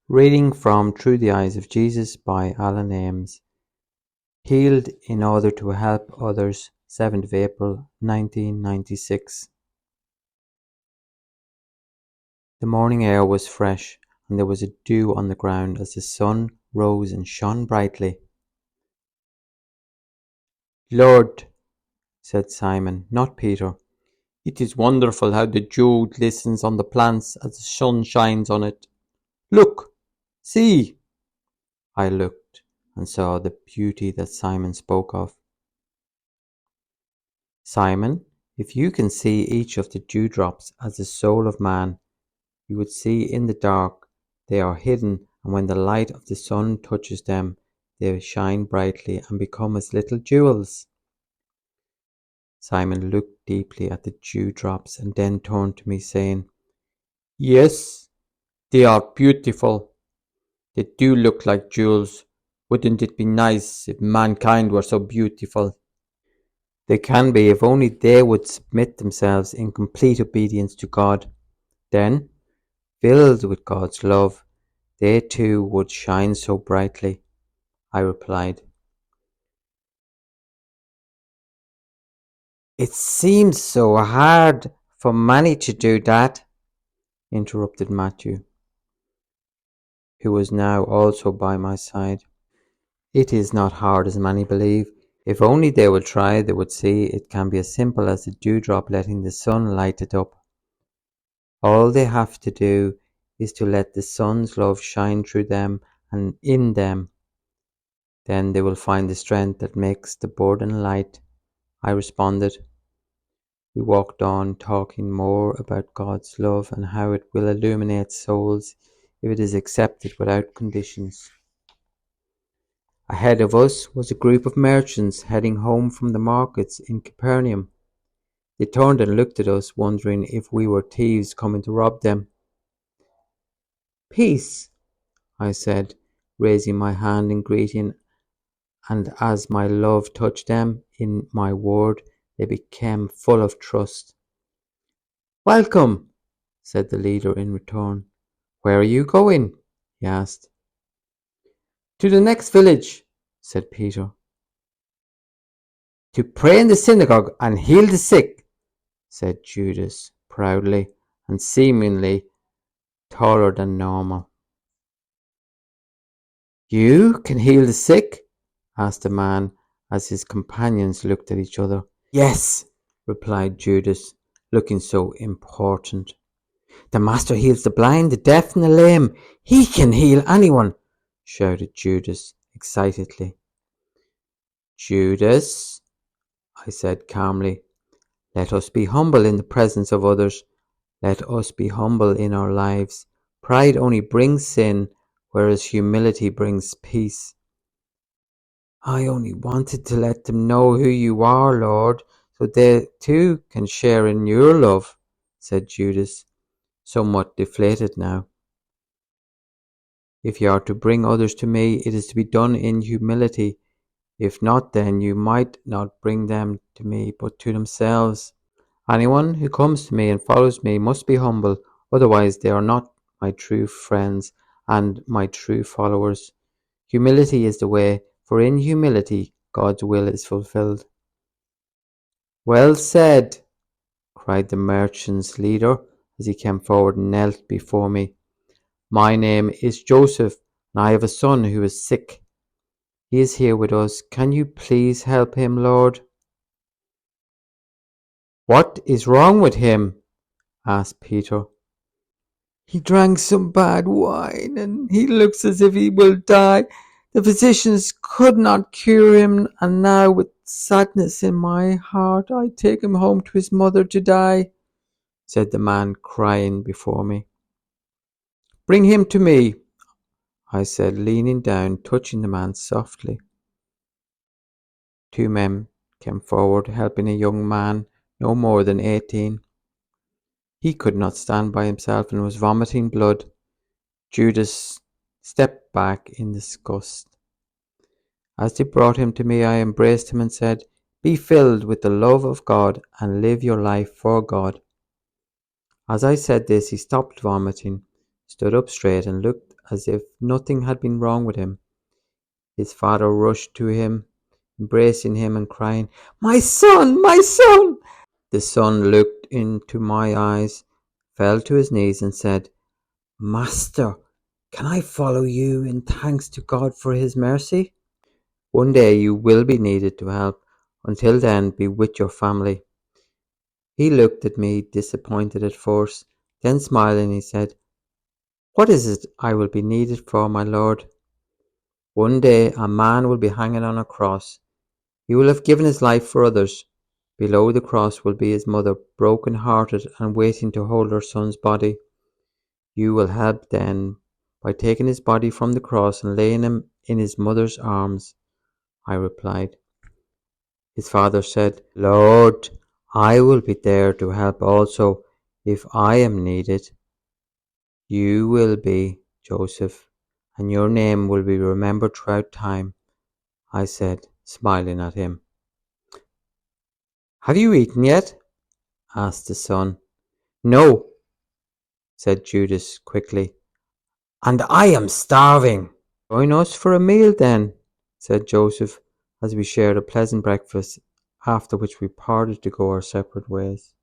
Reading from Through the Eyes of Jesus by Ames. Healed in order to help others, 7th of April 1996. The morning air was fresh, and there was a dew on the ground as the sun rose and shone brightly. "Lord," said Simon, not Peter, "it is wonderful how the dew glistens on the plants as the sun shines on it. Look, see!" I looked and saw the beauty that Simon spoke of. "Simon, if you can see each of the dewdrops as the soul of man, you would see in the dark they are hidden, and when the light of the sun touches them, they shine brightly and become as little jewels." Simon looked deeply at the dewdrops and then turned to me, saying, "Yes, they are beautiful. They do look like jewels. Wouldn't it be nice if mankind were so beautiful?" "They can be if only they would submit themselves in complete obedience to God. Then, filled with God's love, they too would shine so brightly," I replied. "It seems so hard for many to do that," interrupted Matthew, who was now also by my side. "It is not hard as many believe. If only they will try, they would see it can be as simple as a dewdrop letting the sun light it up. All they have to do is to let the sun's love shine through them and in them. Then they will find the strength that makes the burden light," I responded. We walked on, talking more about God's love and how it will illuminate souls if it is accepted without conditions. Ahead of us was a group of merchants heading home from the markets in Capernaum. They turned and looked at us, wondering if we were thieves coming to rob them. "Peace," I said, raising my hand in greeting, and as my love touched them in my word, they became full of trust. "Welcome," said the leader in return. "Where are you going?" he asked. "To the next village," said Peter. "To pray in the synagogue and heal the sick," said Judas proudly and seemingly taller than normal. "You can heal the sick?" asked the man as his companions looked at each other. "Yes," replied Judas, looking so important. "The master heals the blind, the deaf and the lame. He can heal anyone," shouted Judas excitedly. "Judas," I said calmly, "let us be humble in the presence of others. Let us be humble in our lives. Pride only brings sin, whereas humility brings peace." "I only wanted to let them know who you are, Lord, so they too can share in your love," said Judas, somewhat deflated now. "If you are to bring others to me, it is to be done in humility. If not, then you might not bring them to me, but to themselves. Anyone who comes to me and follows me must be humble, otherwise they are not my true friends and my true followers. Humility is the way, for in humility God's will is fulfilled." "Well said," cried the merchant's leader as he came forward and knelt before me. "My name is Joseph, and I have a son who is sick. He is here with us. Can you please help him, Lord?" "What is wrong with him?" asked Peter. "He drank some bad wine, and he looks as if he will die. The physicians could not cure him, and now with sadness in my heart I take him home to his mother to die," said the man crying before me. "Bring him to me," I said, leaning down, touching the man softly. 2 men came forward, helping a young man no more than 18. He could not stand by himself and was vomiting blood. Judas stepped back in disgust. As they brought him to me, I embraced him and said, "Be filled with the love of God and live your life for God." As I said this, he stopped vomiting, stood up straight and looked as if nothing had been wrong with him. His father rushed to him, embracing him and crying, "My son, my son!" The son looked into my eyes, fell to his knees and said, "Master, can I follow you in thanks to God for his mercy? One day you will be needed to help. Until then, be with your family." He looked at me, disappointed at first, then smiling, he said, "What is it I will be needed for, my lord?" "One day a man will be hanging on a cross. He will have given his life for others. Below the cross will be his mother, broken-hearted and waiting to hold her son's body. You will help then by taking his body from the cross and laying him in his mother's arms," I replied. His father said, "Lord, I will be there to help also if I am needed." "You will be, Joseph, and your name will be remembered throughout time," I said, smiling at him. "Have you eaten yet?" asked the son. "No," said Judas quickly, "and I am starving." "Join us for a meal then," said Joseph, as we shared a pleasant breakfast, after which we parted to go our separate ways.